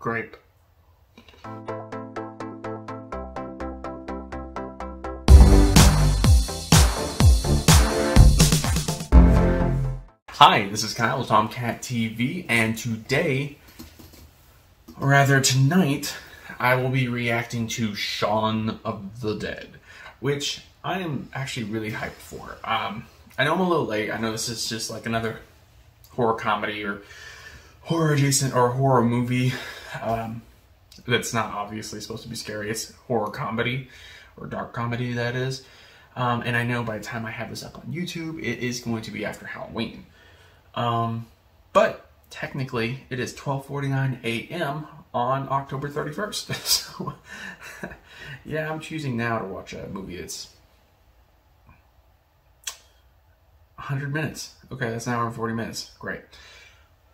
grape. Hi, this is Kyle with Tomcat TV, and today, or rather tonight, I will be reacting to Shaun of the Dead, which I am actually really hyped for. I know I'm a little late. I know this is just like another horror comedy or horror adjacent or horror movie that's not obviously supposed to be scary. It's horror comedy or dark comedy, that is. And I know by the time I have this up on YouTube, it is going to be after Halloween. But technically it is 12:49 a.m. on October 31st. So yeah, I'm choosing now to watch a movie. It's 100 minutes. Okay, that's an hour and 40 minutes. Great.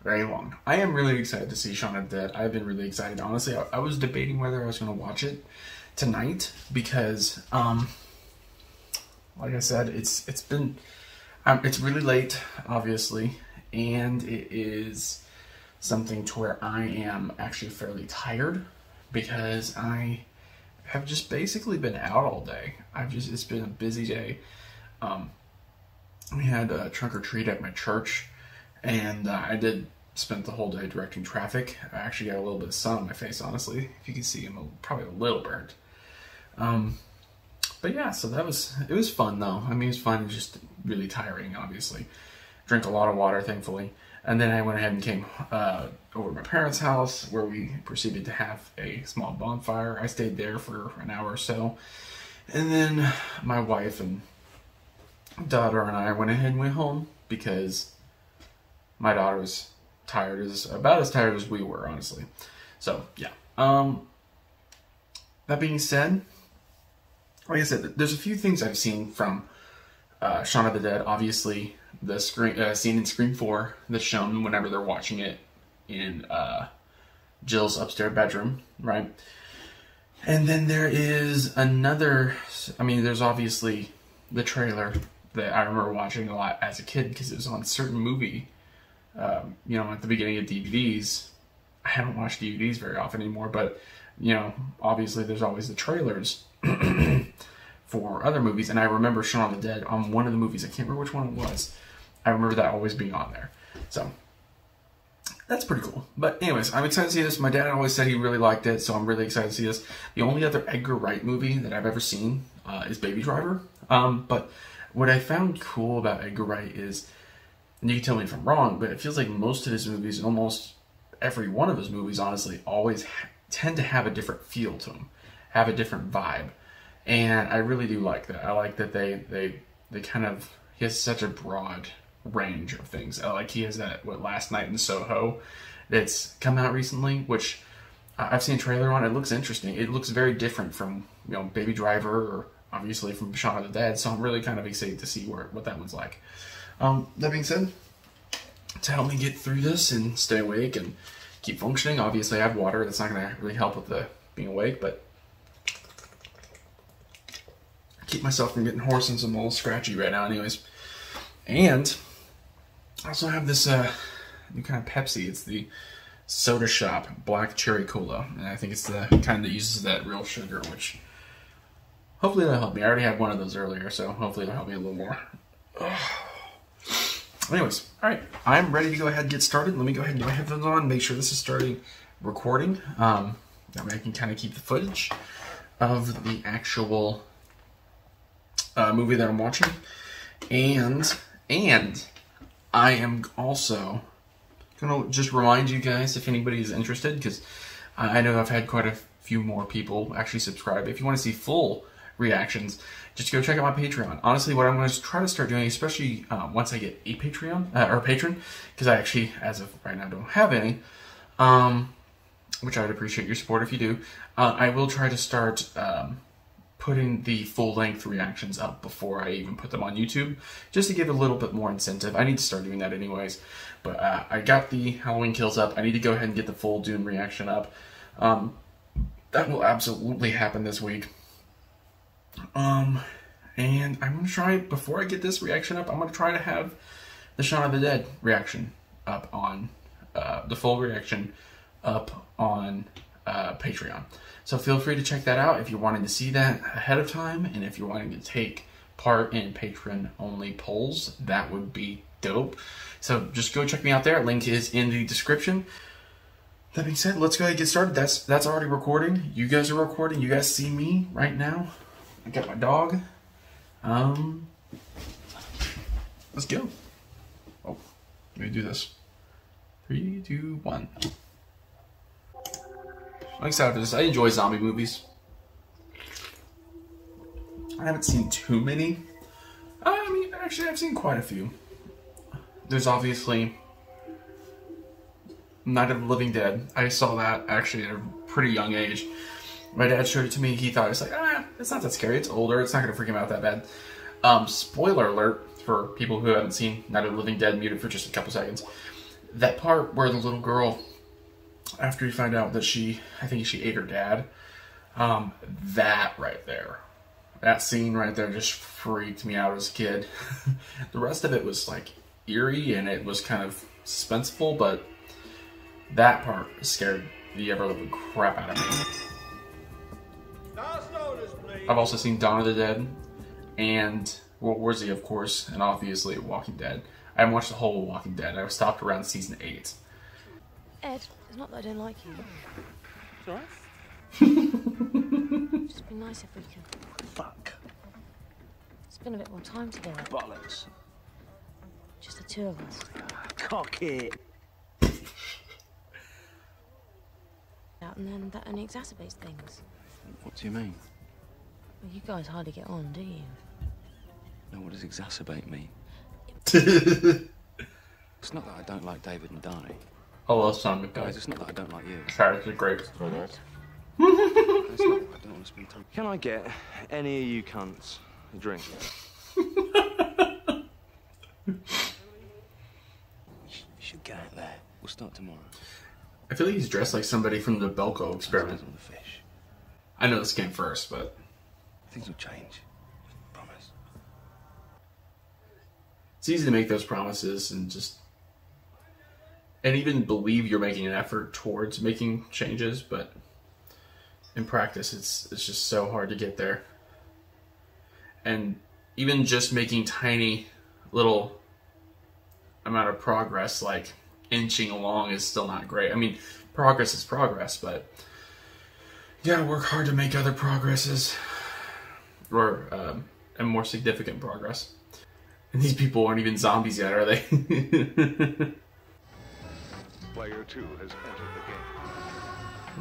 Very long. I am really excited to see Shaun of the Dead. I've been really excited. Honestly, I was debating whether I was going to watch it tonight because, like I said, it's really late, obviously, and it is something to where I am actually fairly tired because I have just basically been out all day. It's been a busy day. We had a trunk or treat at my church, and I did spend the whole day directing traffic. I actually got a little bit of sun on my face, honestly. If you can see, I'm probably a little burnt. But yeah, so it was fun though. I mean, it's fun, just really tiring, obviously. Drank a lot of water, thankfully. And then I went ahead and came over to my parents' house where we proceeded to have a small bonfire. I stayed there for an hour or so. And then my wife and daughter and I went ahead and went home because my daughter was about as tired as we were, honestly. So yeah. That being said, like I said, there's a few things I've seen from Shaun of the Dead. Obviously, the scene in Scream 4 that's shown whenever they're watching it in Jill's upstairs bedroom, right? And then there is another. I mean, there's obviously the trailer that I remember watching a lot as a kid because it was on a certain movie. You know, at the beginning of DVDs. I haven't watched DVDs very often anymore, but you know, obviously there's always the trailers for other movies, and I remember Shaun of the Dead on one of the movies. I can't remember which one it was. I remember that always being on there. So that's pretty cool. But anyways, I'm excited to see this. My dad always said he really liked it, so I'm really excited to see this. The only other Edgar Wright movie that I've ever seen is Baby Driver. But what I found cool about Edgar Wright is, and you can tell me if I'm wrong, but it feels like most of his movies, almost every one of his movies, honestly, always tend to have a different feel to them, have a different vibe. And I really do like that. I like that they kind of, he has such a broad range of things. Like he has that, Last Night in Soho that's come out recently, which I've seen a trailer on. It looks interesting. It looks very different from, you know, Baby Driver or obviously from Shaun of the Dead. So I'm really kind of excited to see what that one's like. That being said, to help me get through this and stay awake and keep functioning, obviously I have water. That's not going to really help with the being awake, but keep myself from getting hoarse and I'm a little scratchy right now anyways. And I also have this new kind of Pepsi. It's the Soda Shop Black Cherry Cola, and I think it's the kind that uses that real sugar, which hopefully that'll help me. I already had one of those earlier, so hopefully it'll help me a little more. Anyways, alright, I'm ready to go ahead and get started. Let me go ahead and get my headphones on, make sure this is starting recording. That way I can kind of keep the footage of the actual movie that I'm watching. And I am also going to just remind you guys, if anybody is interested, because I know I've had quite a few more people actually subscribe. If you want to see full reactions, just go check out my Patreon. Honestly, what I'm going to try to start doing, especially once I get a Patreon or a patron, because I actually, as of right now, don't have any, which I would appreciate your support if you do. I will try to start putting the full-length reactions up before I even put them on YouTube, just to give a little bit more incentive. I need to start doing that anyways. But I got the Halloween Kills up. I need to go ahead and get the full Dune reaction up. That will absolutely happen this week. And I'm going to try, before I get this reaction up, I'm going to try to have the Shaun of the Dead reaction up on, the full reaction up on Patreon. So feel free to check that out if you're wanting to see that ahead of time, and if you're wanting to take part in patron-only polls, that would be dope. So just go check me out there. Link is in the description. That being said, let's go ahead and get started. That's already recording. You guys are recording. You guys see me right now. I got my dog. Let's go. Oh, let me do this. 3, 2, 1. I'm excited for this. I enjoy zombie movies. I haven't seen too many. I mean, actually, I've seen quite a few. There's obviously Night of the Living Dead. I saw that actually at a pretty young age. My dad showed it to me. He thought it's like, it's not that scary. It's older. It's not going to freak him out that bad. Spoiler alert for people who haven't seen Night of the Living Dead, mute it for just a couple seconds. That part where the little girl, after you find out that I think she ate her dad, that right there. That scene right there just freaked me out as a kid. The rest of it was like eerie and it was kind of suspenseful, but that part scared the ever-living crap out of me. I've also seen Dawn of the Dead and World War Z, of course, and obviously Walking Dead. I haven't watched the whole Walking Dead. I stopped around season 8. Ed, it's not that I don't like you. It's alright. Just be nice if we can. Fuck. Spend a bit more time together. Bollocks. Just the two of us. Cock it. And then that only exacerbates things. What do you mean? Well, you guys hardly get on, do you? No, what does exacerbate mean? It's not that I don't like David and Danny. I love Simon. Guys, it's not that I don't like you. Carrots are great. It's not that I don't want to spend time. Can I get any of you cunts a drink? You should get out there. We'll start tomorrow. I feel like he's dressed like somebody from the Belko experiment. On the fish. I know this came first, but Things will change. Promise. it's easy to make those promises and even believe you're making an effort towards making changes, but in practice it's just so hard to get there. And even just making tiny little amount of progress, like inching along, is still not great. I mean, progress is progress, but you gotta work hard to make other progresses, or and more significant progress. And these people aren't even zombies yet, are they? Player 2 has entered the game.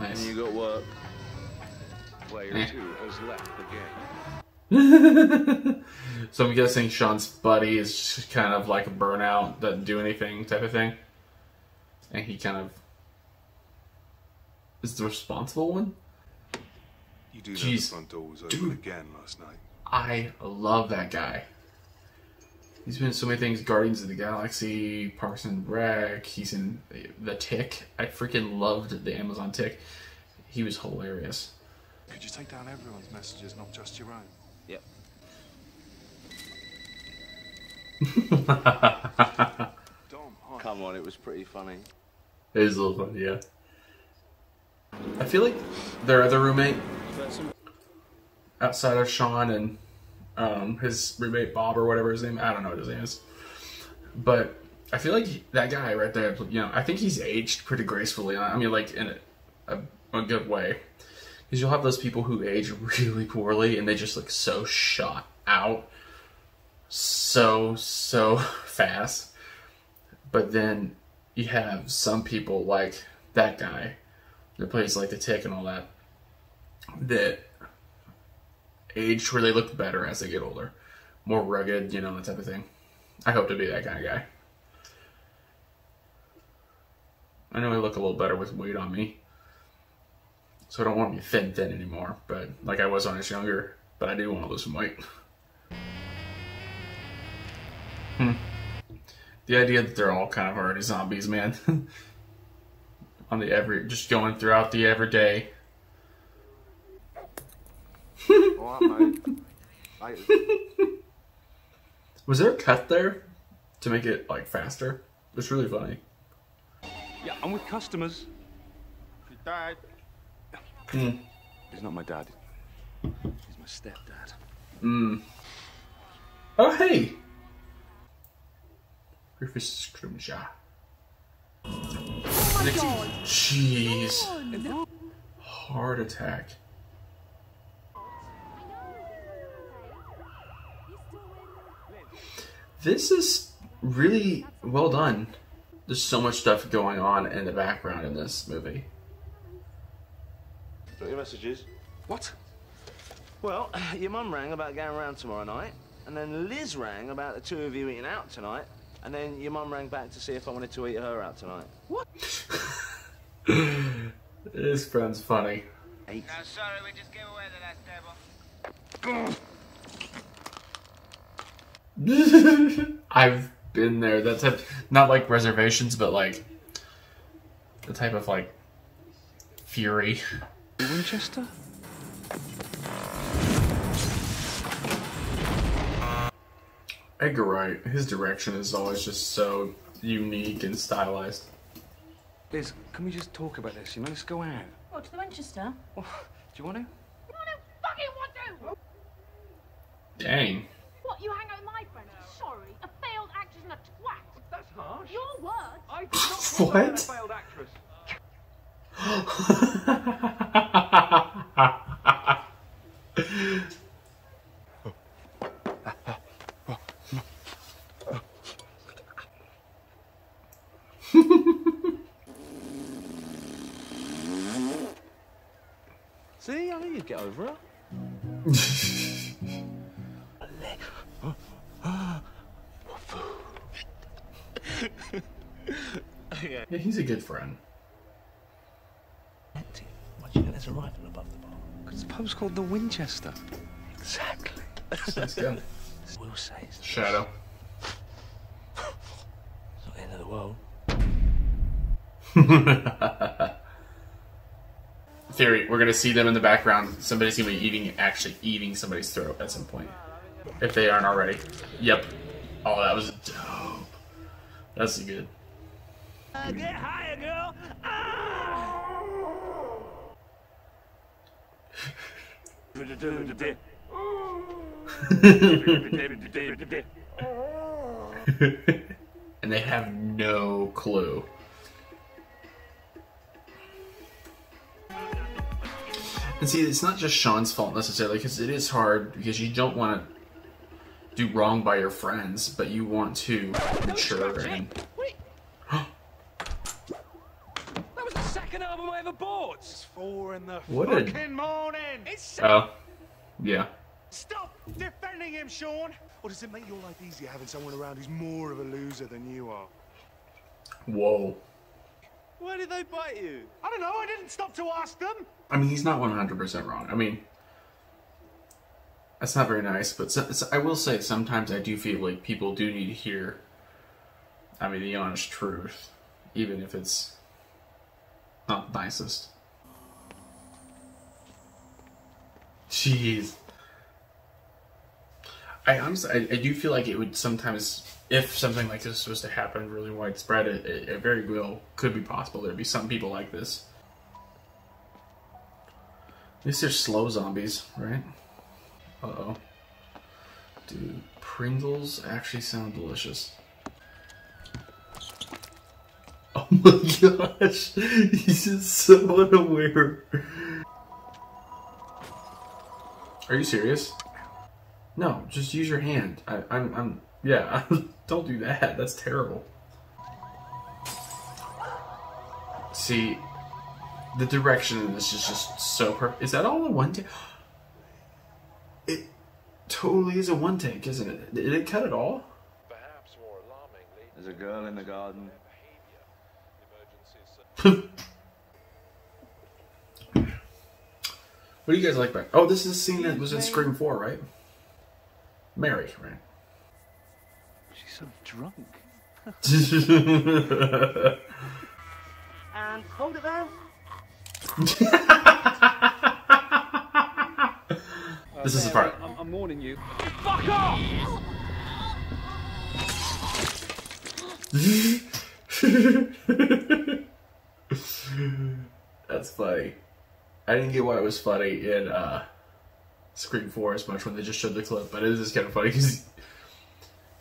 Nice. You got work. Player 2 has left the game. So I'm guessing Shaun's buddy is just kind of like a burnout, doesn't do anything type of thing. And he kind of is the responsible one. You do know Jeez. the front door was open Dude. again last night. I love that guy. He's been in so many things. Guardians of the Galaxy, Parks and Rec. He's in The Tick. I freaking loved the Amazon Tick. He was hilarious. Could you take down everyone's messages, not just your own? Yep. Dom, hi. Come on, it was pretty funny. It is a little fun, yeah. I feel like their other roommate, outside of Shaun and his roommate Bob or whatever his name, I don't know what his name is, but I feel like that guy right there, you know, I think he's aged pretty gracefully. I mean, like in a good way, because you'll have those people who age really poorly and they just look so shot out, so fast. But then you have some people like that guy that plays like the Tick and all that, that age where they look better as they get older, more rugged, you know, that type of thing. I hope to be that kind of guy. I know I look a little better with weight on me, so I don't want to be thin anymore, but like I was when I was younger, but I do want to lose some weight. The idea that they're all kind of already zombies, man. On the just going throughout the everyday. All right, mate. Was there a cut there to make it like faster? It was really funny. Yeah, I'm with customers. Dad. He's not my dad. He's my stepdad. Oh, hey! Rufus Scrimshaw. Oh my God. Jeez. Heart attack. This is really well done. There's so much stuff going on in the background in this movie. Got your messages? What? Well, your mum rang about going around tomorrow night, and then Liz rang about the two of you eating out tonight, and then your mum rang back to see if I wanted to eat her out tonight. What? This friend's funny. No, sorry, we just gave away the last table. I've been there. That type, not like reservations, but like the type of like fury. Winchester? Edgar Wright, his direction is always just so unique and stylized. Liz, can we just talk about this? You know, let's go out. What, to the Winchester? Oh, do you want to? I don't fucking want to! Dang. What, you hang out with my friend? Sorry, a failed actress and a twat. That's harsh. Your words. I did not call her a failed actress. See, I knew you'd get over her. Yeah, he's a good friend. Why do you think there's a rifle above the bar? Because the pub's called the Winchester. Exactly. That's good. We'll say it's Shadow. not the end of the world. Theory, we're gonna see them in the background. Somebody's gonna be actually eating somebody's throat at some point. If they aren't already. Yep. Oh, that was dope. That's good. Get higher, girl! And they have no clue. And see, it's not just Shaun's fault necessarily, because it is hard, because you don't want to do wrong by your friends, but you want to mature and... That was the second album I ever bought! It's 4 in the What a... fucking morning! It's Oh. Yeah. Stop defending him, Shaun! Or does it make your life easier having someone around who's more of a loser than you are? Whoa. Why did they bite you? I don't know, I didn't stop to ask them! I mean, he's not 100% wrong. I mean, that's not very nice, but I will say sometimes I do feel like people do need to hear, I mean, the honest truth, even if it's not the nicest. Jeez. I honestly, I do feel like it would sometimes, if something like this was to happen really widespread, it very well could be possible. There'd be some people like this. At least they're slow zombies, right? Uh-oh. Dude, Pringles actually sound delicious. Oh my gosh! He's just so unaware. Are you serious? No, just use your hand. Yeah, don't do that. That's terrible. See, the direction in this is just so perfect. Is that all in one take? It totally is a one take, isn't it? Did it cut it all? Perhaps more alarmingly, There's a girl in the garden. What do you guys like about? Oh, this is a scene that was in Scream 4, right? Mary, right? She's so drunk. And hold it there. This is the part. I'm warning you. Fuck off! That's funny. I didn't get why it was funny in Scream 4 as much when they just showed the clip, but it is kind of funny because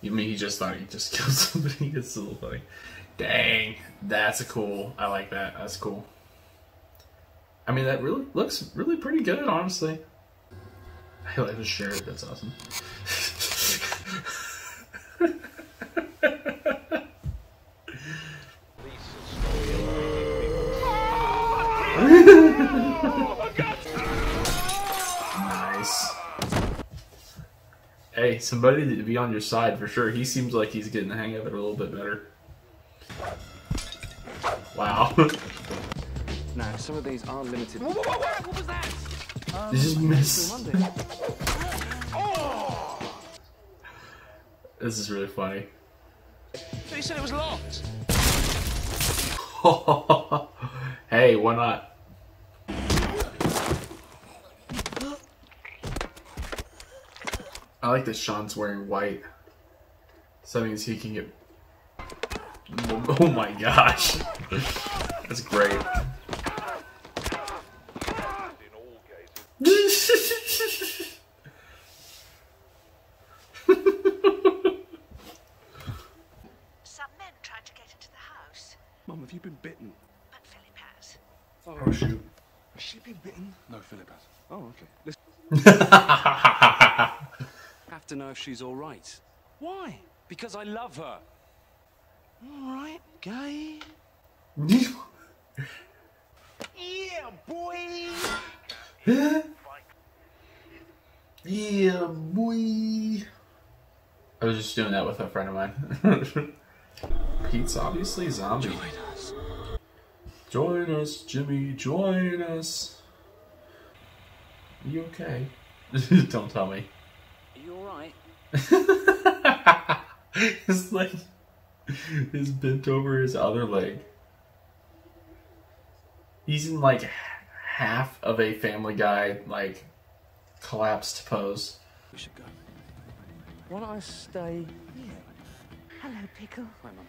he just thought he just killed somebody. It's a little funny. Dang, that's cool. I like that. That's cool. I mean, that really looks really pretty good, honestly. I like to share it. That's awesome. Nice. Hey, somebody to be on your side for sure. He seems like he's getting the hang of it a little bit better. Wow. Now, some of these are limited. What was that? Did you just miss? This is really funny. So you said it was locked. Hey, why not? I like that Shaun's wearing white. So that means he can get... Oh my gosh. That's great. Some men tried to get into the house, Mum, have you been bitten? but Philip has. Oh shoot. Has she been bitten? No, Philip has. Oh, okay. Listen. Have to know if she's all right. Why? Because I love her. All right, gay. Yeah, boy. Yeah, boy. I was just doing that with a friend of mine. Pete's obviously a zombie. Join us. Join us, Jimmy. Join us. Are you okay? Don't tell me. Are you all right? His leg is bent over his other leg. He's in like half of a Family Guy like collapsed pose. We should go. Why don't I stay here? Hello, Pickle. Hi, Mum.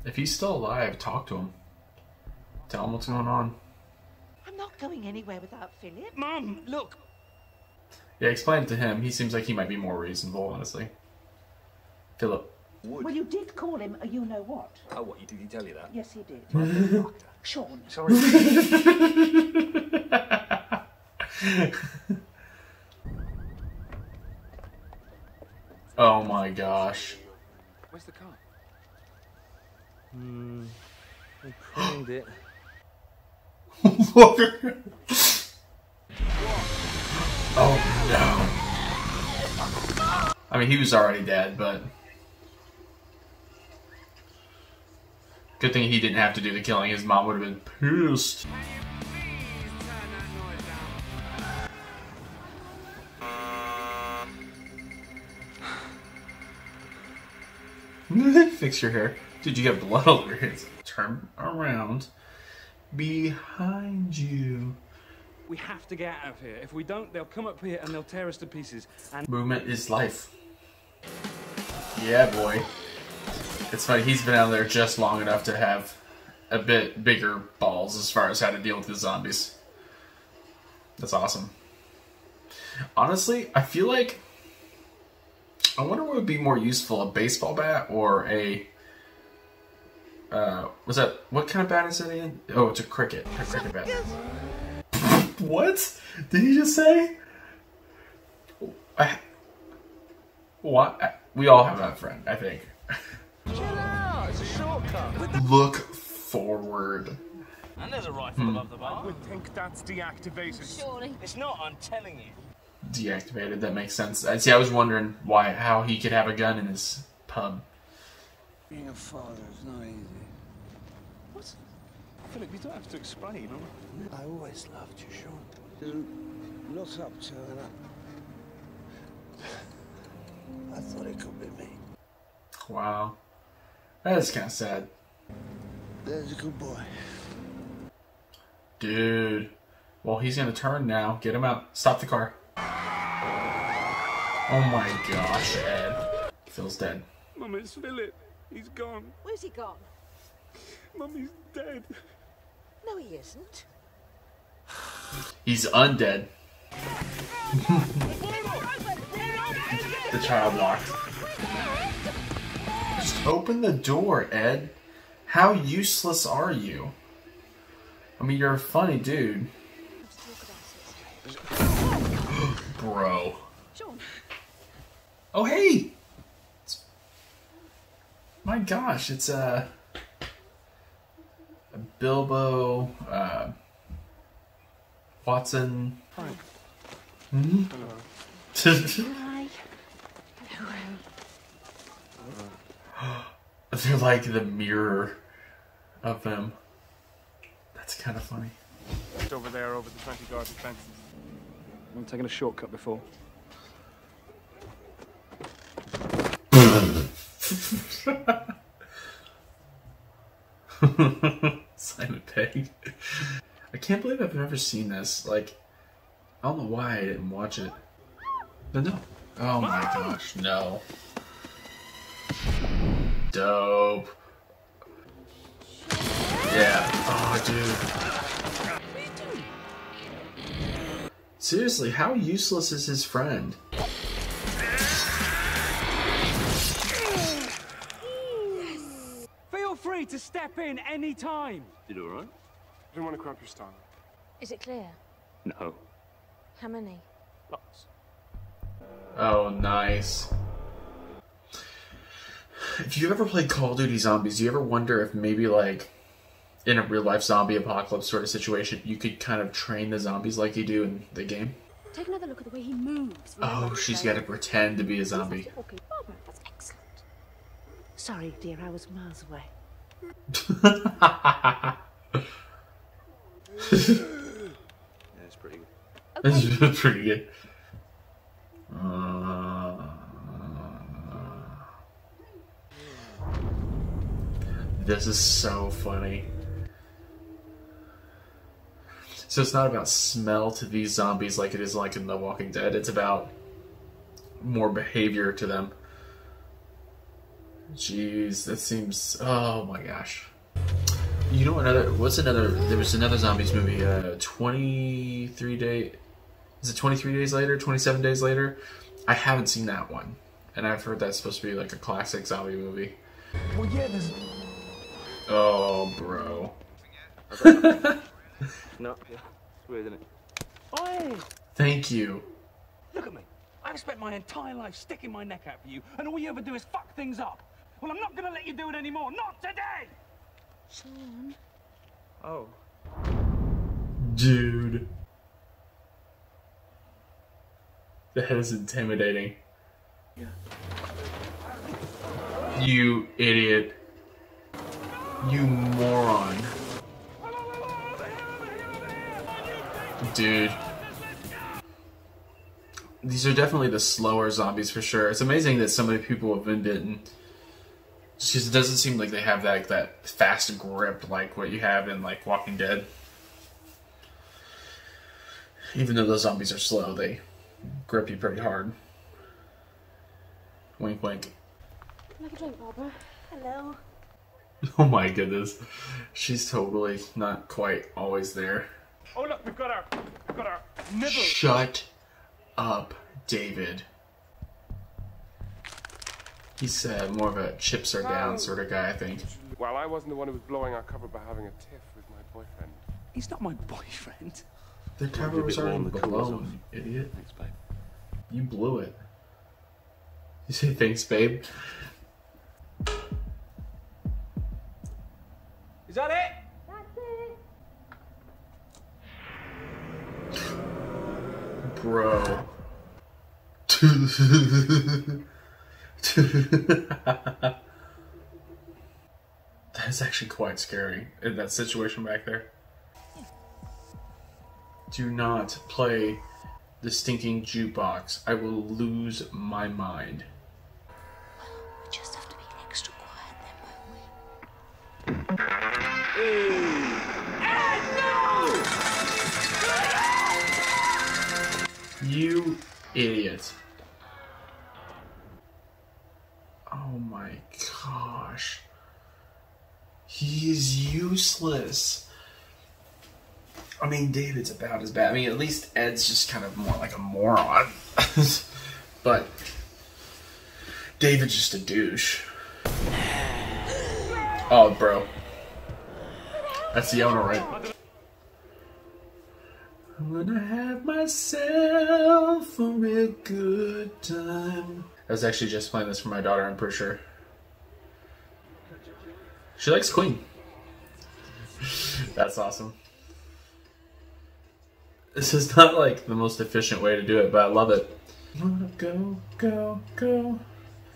If he's still alive, talk to him. Tell him what's going on. I'm not going anywhere without Philip. Mum, look. Yeah, explain it to him. He seems like he might be more reasonable, honestly. Philip. Well, you did call him a you-know-what. Oh, what? Did he tell you that? Yes, he did. Shaun. Sorry. Oh my gosh. Where's the car? I cleaned it. Oh no. I mean, he was already dead, but good thing he didn't have to do the killing. His mom would have been pissed. Fix your hair. Dude, you got blood all over your hands. Turn around. Behind you. We have to get out of here. If we don't, they'll come up here and they'll tear us to pieces. And Movement is life. Yeah, boy. It's funny, he's been out there just long enough to have a bit bigger balls as far as how to deal with the zombies. That's awesome. Honestly, I feel like... I wonder what would be more useful, a baseball bat or a... was that... What kind of bat is it again? Oh, it's a cricket. A cricket bat. What? Did he just say? What? We all have that friend, I think. Chill out, it's a shortcut. Look forward. And there's a rifle above the bar. I would think that's deactivated. Surely. It's not, I'm telling you. Deactivated, that makes sense. See, I was wondering how he could have a gun in his pub. Being a father is not easy. What? Philip, you don't have to explain. I always loved you, Shaun. Didn't look up to her. I thought it could be me. Wow. That is kind of sad. There's a good boy. Dude. Well, he's going to turn now. Get him out. Stop the car. Oh my gosh, Ed. Phil's dead. Mum, it's Philip. He's gone. Where's he gone? Mum, he's dead. No, he isn't. He's undead. The child locked. Just open the door, Ed. How useless are you? I mean, you're a funny dude. Bro. Oh, hey! My gosh, it's a Bilbo, Watson. Hi. Hmm? Hi. They're like the mirror of them. That's kind of funny. It's over there, over the 20-guard fences. I'm taking a shortcut before. Simon Pegg. I can't believe I've never seen this. Like, I don't know why I didn't watch it. But no. Oh my gosh, no. Dope. Yeah. Oh, dude. Seriously, how useless is his friend? Feel free to step in any time. You do alright? I didn't want to cramp your style. Is it clear? No. How many? Lots. Oh, nice. If you've ever played Call of Duty Zombies, do you ever wonder if maybe, like, in a real-life zombie apocalypse sort of situation, you could kind of train the zombies like you do in the game? Take another look at the way he moves. Oh, she's got to pretend to be a zombie. Okay, Barbara, that's excellent. Sorry, dear, I was miles away. Yeah, it's pretty good. It's pretty good. This is so funny. So it's not about smell to these zombies like it is like in The Walking Dead. It's about more behavior to them. Jeez, that seems... Oh my gosh. You know another... What's another... There was another zombies movie, 23 Day... Is it 23 Days Later? 27 Days Later? I haven't seen that one. And I've heard that's supposed to be like a classic zombie movie. Well, yeah, there's... Oh, bro. No, yeah. It's weird, isn't it? Oi! Thank you. Look at me. I've spent my entire life sticking my neck out for you, and all you ever do is fuck things up. Well, I'm not gonna let you do it anymore. Not today! Shaun. Oh. Dude. That is intimidating. Yeah. You idiot. You moron. Dude. These are definitely the slower zombies for sure. It's amazing that so many people have been bitten. Just because it doesn't seem like they have that fast grip like what you have in like Walking Dead. Even though those zombies are slow, they grip you pretty hard. Wink wink. Like a drink, Barbara. Hello. Oh my goodness. She's totally not quite always there. Oh, look, we've got our nibble. Shut up, David. He's more of a chips are down sort of guy, I think. Well, I wasn't the one who was blowing our cover by having a tiff with my boyfriend. He's not my boyfriend. The cover was already blown, you idiot. Thanks, babe. You blew it. You say thanks, babe? Is that it? Bro. That is actually quite scary in that situation back there. Do not play the stinking jukebox. I will lose my mind. We just have to be extra quiet then, won't we? You idiot. Oh my gosh. He is useless. I mean, David's about as bad. I mean, at least Ed's just kind of more like a moron. But David's just a douche. Oh, bro. That's the owner, right? I'm gonna have myself a real good time. I was actually just playing this for my daughter, I'm pretty sure. She likes Queen. That's awesome. This is not like the most efficient way to do it, but I love it. Wanna go, go, go.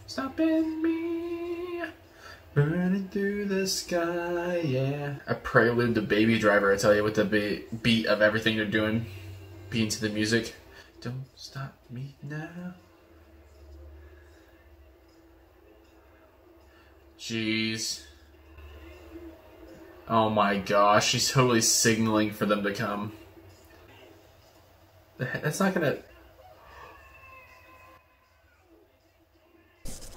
Stopping me. Burning through the sky, yeah. A prelude to Baby Driver, I tell you, with the beat of everything you're doing. Beating to the music. Don't stop me now. Jeez. Oh my gosh, she's totally signaling for them to come. That's not gonna...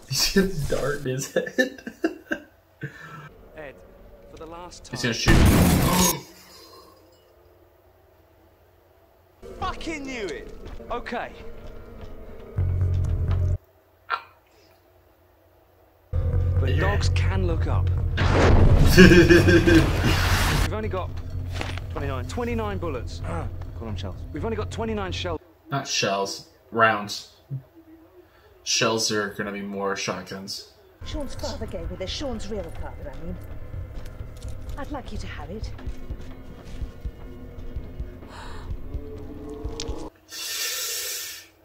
He's gonna dart in his head. Ed, for the last time. He's gonna shoot. Fucking knew it! Okay. But dogs can look up. We've only got 29 bullets. Call them shells. We've only got 29 shells. Not shells, rounds. Shells are gonna be more shotguns. Shaun's father gave me this. Shaun's real father, I mean. I'd like you to have it.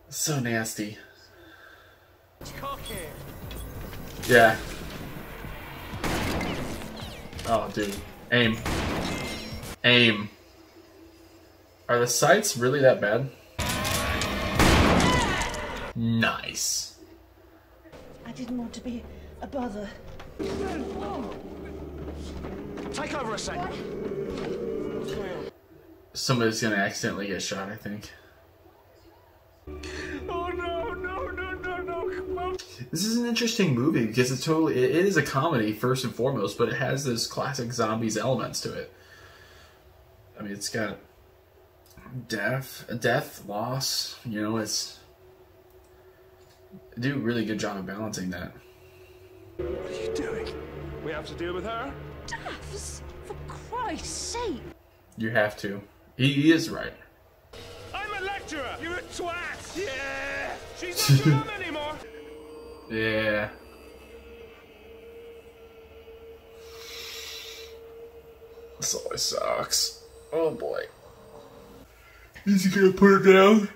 So nasty. Yeah. Oh, dude. Aim. Aim. Are the sights really that bad? Nice. I didn't want to be a bother. Take over a second. Somebody's gonna accidentally get shot, I think. Oh no, no, no, no, no, come on. This is an interesting movie because it is a comedy first and foremost, but it has those classic zombies elements to it. I mean, it's got death, loss, you know, they do a really good job of balancing that. What are you doing? We have to deal with her? Daffs, for Christ's sake. You have to. He is right. I'm a lecturer! You're a twat! Yeah! She's not your mum anymore! Yeah. This always sucks. Oh boy. Is he gonna put her down?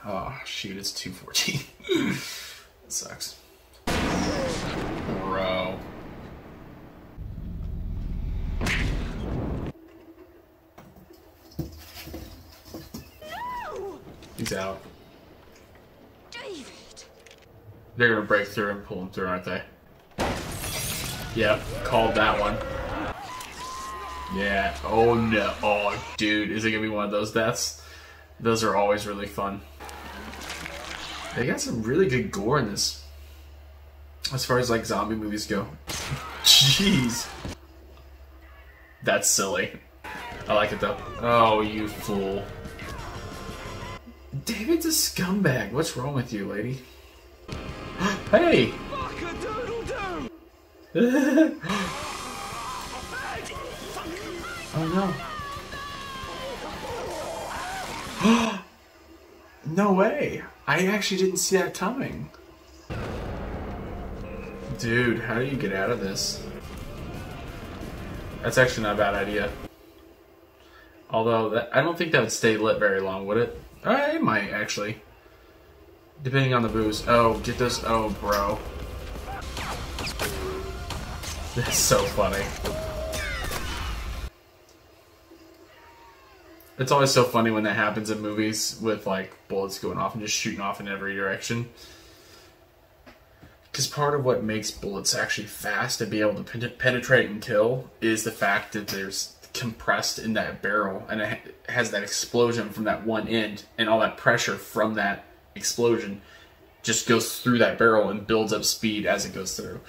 Oh shoot, it's 2:14. It sucks. Bro. No! He's out. David! They're gonna break through and pull him through, aren't they? Yep, called that one. Yeah. Oh no. Oh, dude, is it gonna be one of those deaths? Those are always really fun. They got some really good gore in this. As far as like zombie movies go. Jeez. That's silly. I like it though. Oh, you fool. David's a scumbag. What's wrong with you, lady? Hey! Oh no. No way. I actually didn't see that coming. Dude, how do you get out of this? That's actually not a bad idea. Although, I don't think that would stay lit very long, would it? It might, actually. Depending on the booze. Oh, get this. Oh, bro. That's so funny. It's always so funny when that happens in movies with, like, bullets going off and just shooting off in every direction. Because part of what makes bullets actually fast and be able to penetrate and kill is the fact that there's compressed in that barrel and it has that explosion from that one end, and all that pressure from that explosion just goes through that barrel and builds up speed as it goes through.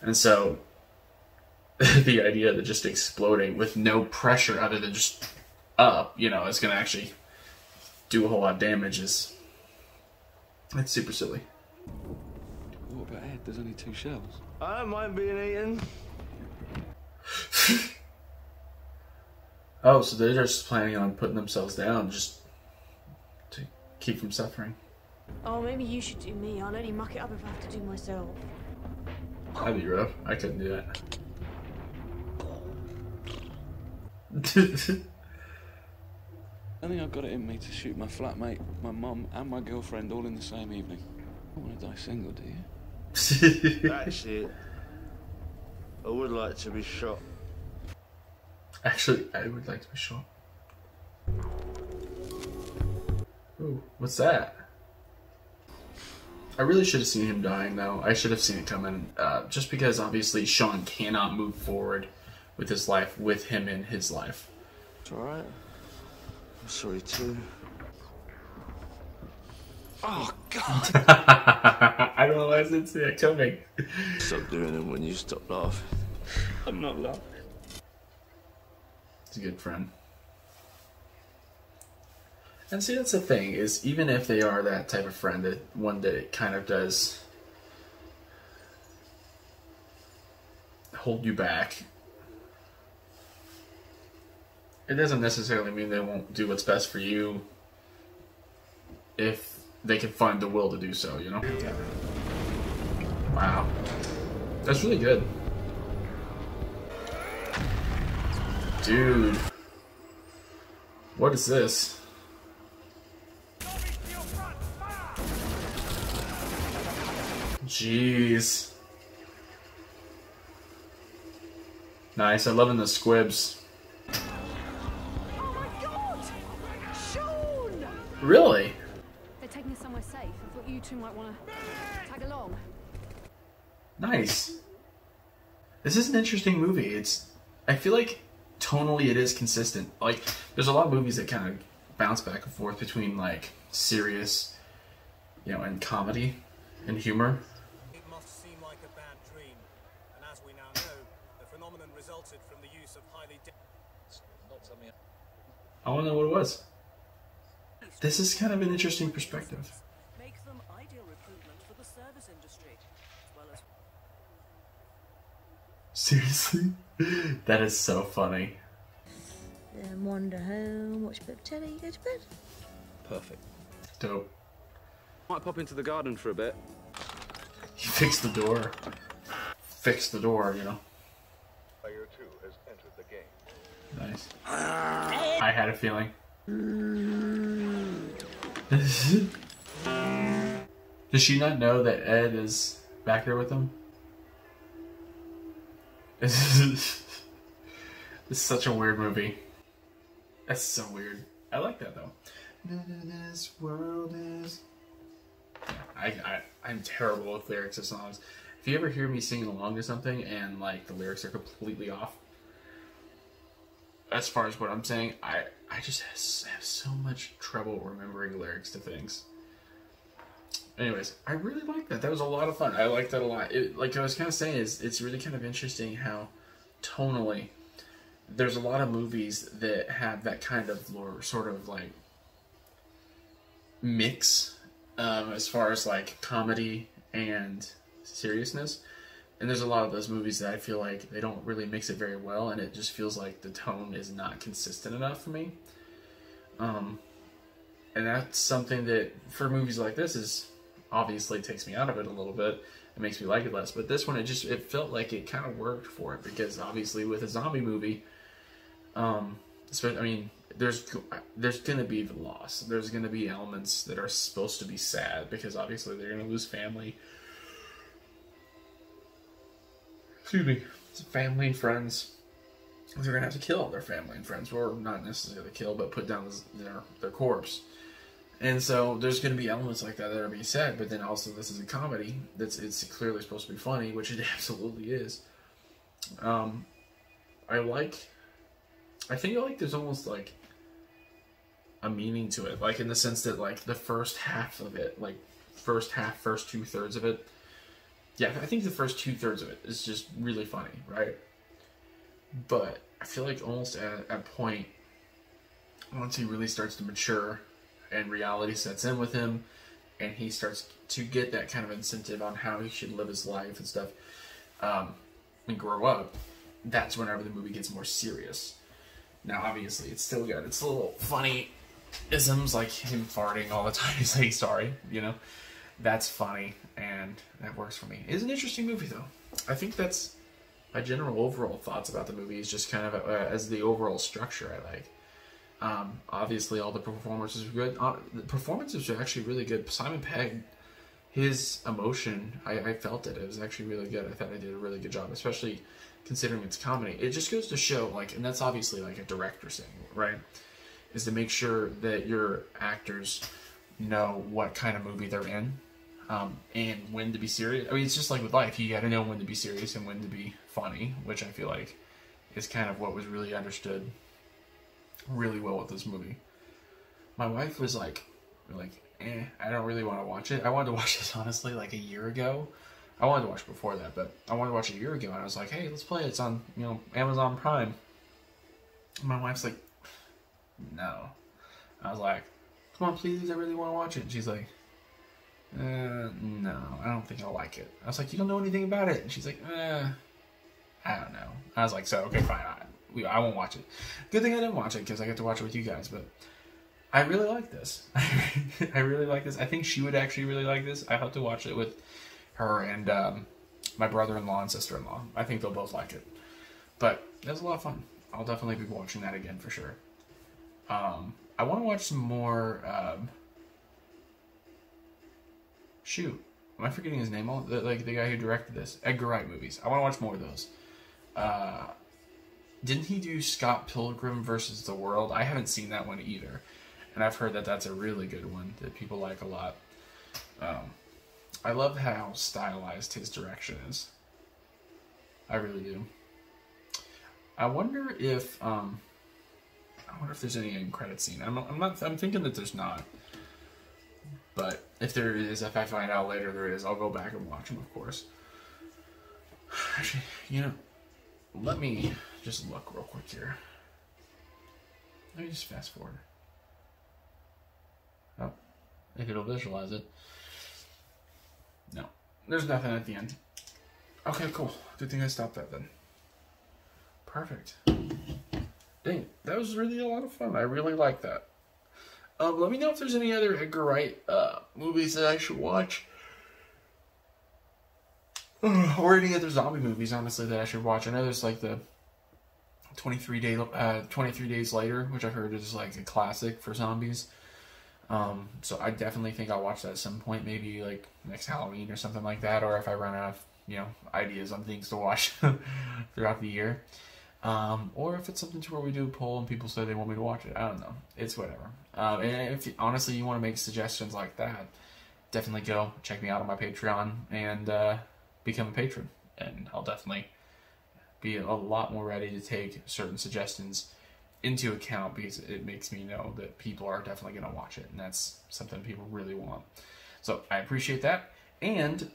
And so the idea that just exploding with no pressure other than just up, you know, is going to actually do a whole lot of damage is... It's super silly. What about Ed? There's only 2 shells. I don't mind being eaten. Oh, so they're just planning on putting themselves down just to keep from suffering. Oh, maybe you should do me. I'll only muck it up if I have to do myself. That'd be rough. I couldn't do that. I think I've got it in me to shoot my flatmate, my mum, and my girlfriend all in the same evening. You don't want to die single, do you? Actually, I would like to be shot. Actually, I would like to be shot. Ooh, what's that? I really should have seen him dying, though. I should have seen it coming. Just because, obviously, Shaun cannot move forward with his life with him in his life. It's alright. I'm sorry, too. Oh, God! I don't know why I didn't see that coming. Stop doing it when you stop laughing. I'm not laughing. He's a good friend. And see, that's the thing, is even if they are that type of friend, that one that it kind of does hold you back, it doesn't necessarily mean they won't do what's best for you if they can find the will to do so, you know? Wow. That's really good. Dude. What is this? Jeez. Nice. I'm loving the squibs. Oh my God! Shaun! Really? They're taking us somewhere safe. I thought you two might want to tag along. Nice. This is an interesting movie. I feel like tonally it is consistent. Like, there's a lot of movies that kind of bounce back and forth between, like, serious, you know, and comedy and humor. It must seem like a bad dream, and as we now know, the phenomenon resulted from the use of highly... I want to know what it was. This is kind of an interesting perspective. Make them ideal recruitment for the service industry, as well as... Seriously? That is so funny. Then wander home, watch a bit of telly, go to bed. Perfect. Dope. Might pop into the garden for a bit. You fixed the door. Fix the door, you know. Player 2 has entered the game. Nice. I had a feeling. Does she not know that Ed is back there with them? It's such a weird movie. That's so weird. I like that though. This world is... I'm terrible with lyrics of songs. If you ever hear me singing along to something and like the lyrics are completely off, as far as what I'm saying, I just have so much trouble remembering lyrics to things. Anyways, I really like that. That was a lot of fun. I like that a lot. Like I was kind of saying, it's really kind of interesting how tonally there's a lot of movies that have that kind of sort of like mix as far as like comedy and seriousness. And there's a lot of those movies that I feel like they don't really mix it very well, and it just feels like the tone is not consistent enough for me. And that's something that, for movies like this, is obviously takes me out of it a little bit. It makes me like it less. But this one, it felt like it kind of worked for it, because obviously with a zombie movie, I mean, there's going to be the loss. There's going to be elements that are supposed to be sad, because obviously they're going to lose family. Excuse me. Family and friends. They're going to have to kill all their family and friends. Or not necessarily kill, but put down their corpse. And so there's going to be elements like that that are being sad, but then also this is a comedy. It's clearly supposed to be funny, which it absolutely is. I think there's almost like a meaning to it, like in the sense that like the first half of it, like first 2/3 of it, yeah, I think the first 2/3 of it is just really funny, right? But I feel like almost at a point, once he really starts to mature and reality sets in with him, and he starts to get that kind of incentive on how he should live his life and stuff, and grow up, that's whenever the movie gets more serious. Now, obviously, it's still got its little funny isms, like him farting all the time and saying sorry, you know? That's funny, and that works for me. It's an interesting movie, though. I think that's my general overall thoughts about the movie, is just kind of as the overall structure I like. Obviously, all the performances were good. The performances were actually really good. Simon Pegg, his emotion, I felt it. It was actually really good. I thought I did a really good job, especially considering it's comedy. It just goes to show, like, and that's obviously like a director's thing, right? Is to make sure that your actors know what kind of movie they're in, and when to be serious. I mean, it's just like with life. You got to know when to be serious and when to be funny, which I feel like is kind of what was really understood really well with this movie. My wife was like, I don't really want to watch it. I wanted to watch this, honestly, like a year ago. I wanted to watch it before that, but I wanted to watch it a year ago, and I was like, hey, let's play it. It's on, Amazon Prime. And my wife's like, no. I was like, come on, please, I really want to watch it. And she's like, no, I don't think I'll like it. I was like, you don't know anything about it? And she's like, I don't know. I was like, so, okay, fine, I won't watch it. Good thing I didn't watch it, because I get to watch it with you guys, but I really like this. I really like this. I think she would actually really like this. I hope to watch it with her and my brother-in-law and sister-in-law. I think they'll both like it. But it was a lot of fun. I'll definitely be watching that again for sure. I want to watch some more... shoot. Am I forgetting his name? The guy who directed this. Edgar Wright movies. I want to watch more of those. Didn't he do Scott Pilgrim versus the World? I haven't seen that one either. And I've heard that that's a really good one that people like a lot. I love how stylized his direction is. I really do. I wonder if there's any end credit scene. I'm thinking that there's not. But if there is, if I find out later there is, I'll go back and watch them, of course. Actually, let me just look real quick here. Let me just fast forward. Oh, if it'll visualize it. No, there's nothing at the end. Okay, cool. Good thing I stopped that then. Perfect. Dang, that was really a lot of fun. I really like that. Let me know if there's any other Edgar Wright movies that I should watch. Or any other zombie movies, honestly, that I should watch. I know there's like the 23 Days Later, which I've heard is like a classic for zombies. So I definitely think I'll watch that at some point, maybe like next Halloween or something like that, or if I run out of, ideas on things to watch throughout the year. Or if it's something to where we do a poll and people say they want me to watch it. I don't know. It's whatever. And if honestly you want to make suggestions like that, definitely go check me out on my Patreon and become a patron. And I'll definitely be a lot more ready to take certain suggestions into account, because it makes me know that people are definitely going to watch it, and that's something people really want. So I appreciate that. And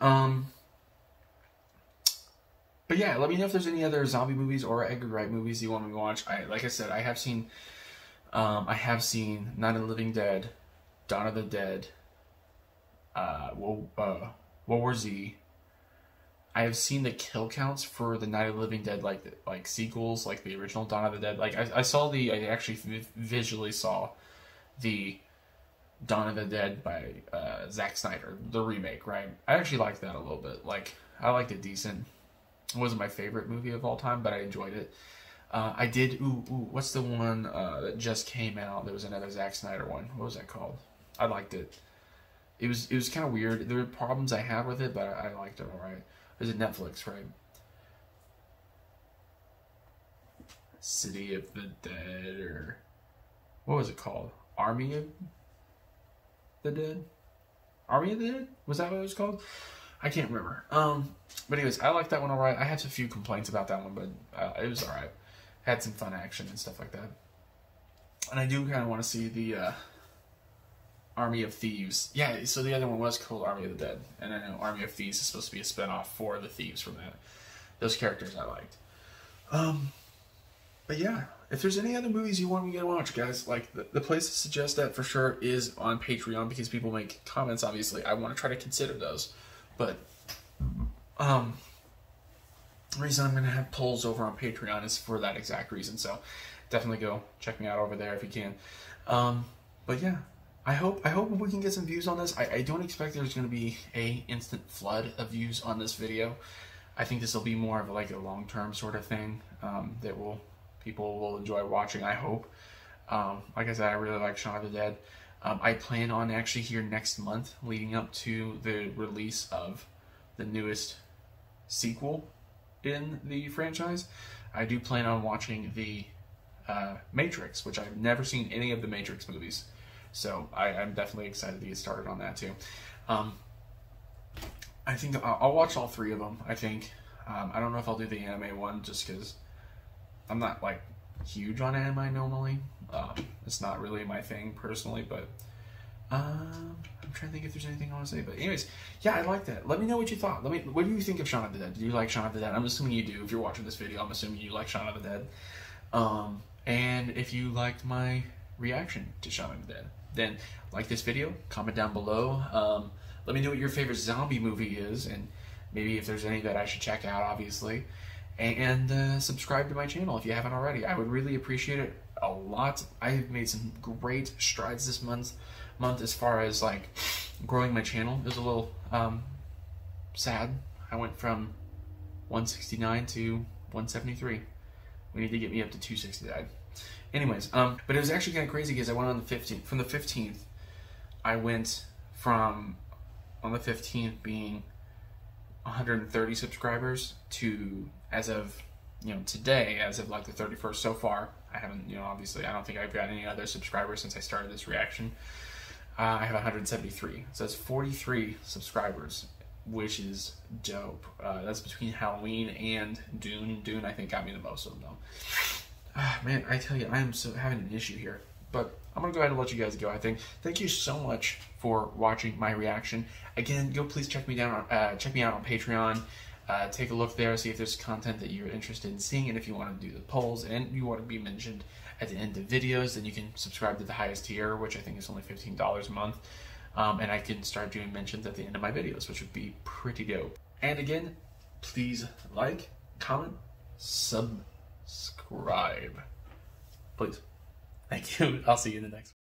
but yeah, let me know if there's any other zombie movies or Edgar Wright movies you want me to watch. Like I said, I have seen Night of the Living Dead, Dawn of the Dead, World War Z. I have seen the kill counts for the Night of the Living Dead, like sequels, like the original Dawn of the Dead. Like I actually visually saw the Dawn of the Dead by Zack Snyder, the remake, right? I actually liked that a little bit. Like, I liked it decent. It wasn't my favorite movie of all time, but I enjoyed it. I did, what's the one that just came out? There was another Zack Snyder one. What was that called? I liked it. It was kind of weird. There were problems I had with it, but I liked it alright. It was at Netflix, right? City of the Dead, or what was it called? Army of the Dead? Army of the Dead? Was that what it was called? I can't remember. But anyways, I liked that one alright. I had a few complaints about that one, but it was alright. Had some fun action and stuff like that. And I do kind of want to see the Army of Thieves. Yeah, so the other one was called Army of the Dead. And I know Army of Thieves is supposed to be a spinoff for the Thieves from that. Those characters I liked. But yeah, if there's any other movies you want me to watch, guys, like the place to suggest that for sure is on Patreon, because people make comments. Obviously, I want to try to consider those. But the reason I'm going to have polls over on Patreon is for that exact reason. So definitely go check me out over there if you can. But yeah, I hope we can get some views on this. I don't expect there's going to be a instant flood of views on this video. I think this will be more of like a long-term sort of thing that people will enjoy watching, I hope. Like I said, I really like Shaun of the Dead. I plan on actually here next month, leading up to the release of the newest sequel in the franchise. I do plan on watching the Matrix, which I've never seen any of the Matrix movies. So I'm definitely excited to get started on that too. I think I'll watch all 3 of them, I think. I don't know if I'll do the anime one, just because I'm not, like, huge on anime normally. It's not really my thing, personally, but I'm trying to think if there's anything I want to say. But anyways, yeah, I like that. Let me know what you thought. What do you think of Shaun of the Dead? Do you like Shaun of the Dead? I'm assuming you do. If you're watching this video, I'm assuming you like Shaun of the Dead. And if you liked my reaction to Shaun of the Dead, then like this video, comment down below. Let me know what your favorite zombie movie is, and maybe if there's any that I should check out, obviously. And subscribe to my channel if you haven't already. I would really appreciate it a lot. I've made some great strides this month as far as like growing my channel. It was a little sad. I went from 169 to 173. We need to get me up to 269. Anyways, but it was actually kind of crazy because I went on the 15th. From the 15th, I went from on the 15th being 130 subscribers to, as of today, as of like the 31st so far. I haven't, obviously I don't think I've got any other subscribers since I started this reaction. I have 173, so that's 43 subscribers, which is dope. That's between Halloween and Dune. Dune I think got me the most of them though. Man, I tell you, I am so having an issue here. But I'm going to go ahead and let you guys go, I think. Thank you so much for watching my reaction. Again, go please check me out on Patreon. Take a look there, see if there's content that you're interested in seeing, and if you want to do the polls and you want to be mentioned at the end of videos, then you can subscribe to the highest tier, which I think is only $15 a month. And I can start doing mentions at the end of my videos, which would be pretty dope. And again, please like, comment, subscribe. Please. Thank you. I'll see you in the next one.